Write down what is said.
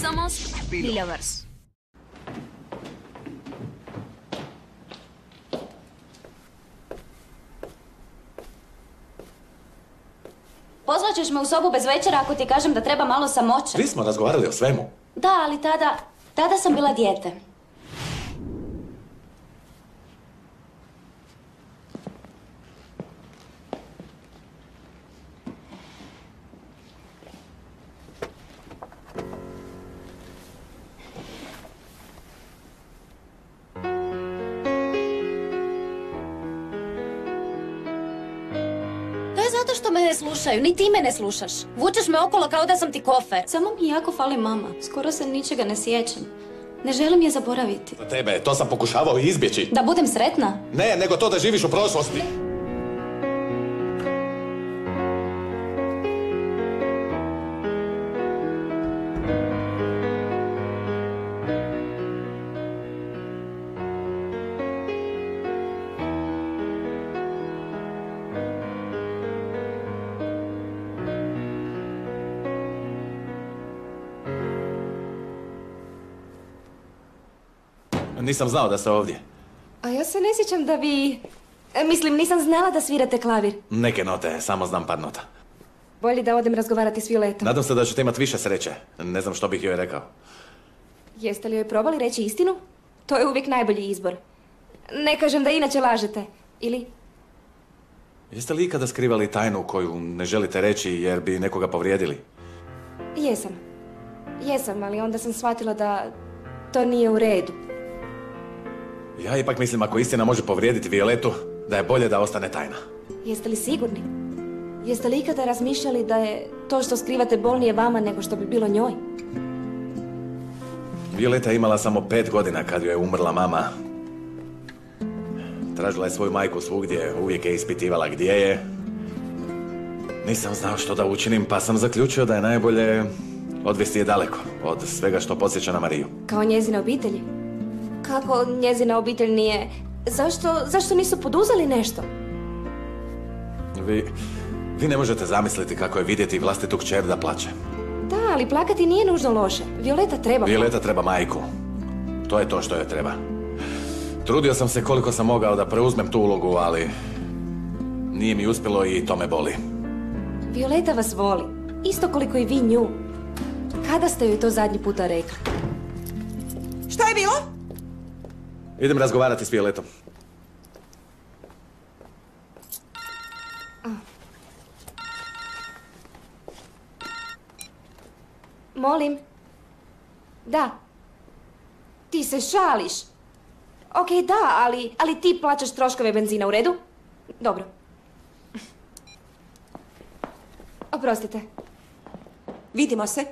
somos Pilovers. Pozvat ćeš me u sobu bez večera ako ti kažem da treba malo samoće. Svi smo razgovarali o svemu. Da, ali tada sam bila dijete. Zato što me ne slušaju, ni ti me ne slušaš. Vučeš me okolo kao da sam ti kofer. Samo mi jako fali mama. Skoro se ničega ne sjećam. Ne želim je zaboraviti. Za tebe, to sam pokušavao izbjeći. Da budem sretna? Ne, nego to da živiš u prošlosti. Nisam znao da ste ovdje. A ja se ne sjećam da vi... Mislim, nisam znala da svirate klavir. Neke note, samo znam par nota. Bolje da odem razgovarati s Violetom. Nadam se da ćete imati više sreće. Ne znam što bih joj rekao. Jeste li joj probali reći istinu? To je uvijek najbolji izbor. Ne kažem da inače lažete. Ili? Jeste li ikada skrivali tajnu koju ne želite reći jer bi nekoga povrijedili? Jesam. Jesam, ali onda sam shvatila da to nije u redu. Ja ipak mislim ako istina može povrijediti Violetu, da je bolje da ostane tajna. Jeste li sigurni? Jeste li ikada razmišljali da je to što skrivate bolnije vama nego što bi bilo njoj? Violeta je imala samo 5 godina kad joj je umrla mama. Tražila je svoju majku svugdje, uvijek je ispitivala gdje je. Nisam znao što da učinim, pa sam zaključio da je najbolje odvesti je daleko od svega što podsjeća na Mariju. Kao njezine obitelji? Kako njezina obitelj nije... Zašto nisu poduzeli nešto? Vi ne možete zamisliti kako je vidjeti vlastitu kćer da plače. Da, ali plakati nije nužno loše. Violeta treba majku. To je to što joj treba. Trudio sam se koliko sam mogao da preuzmem tu ulogu, ali nije mi uspjelo i to me boli. Violeta vas voli. Isto koliko i vi nju. Kada ste joj to zadnji puta rekli? Šta je bilo? Idem razgovarati s Violetom. Molim? Da. Ti se šališ. Okej, da, ali ti plaćaš troškove benzina, u redu? Dobro. Oprostite. Vidimo se.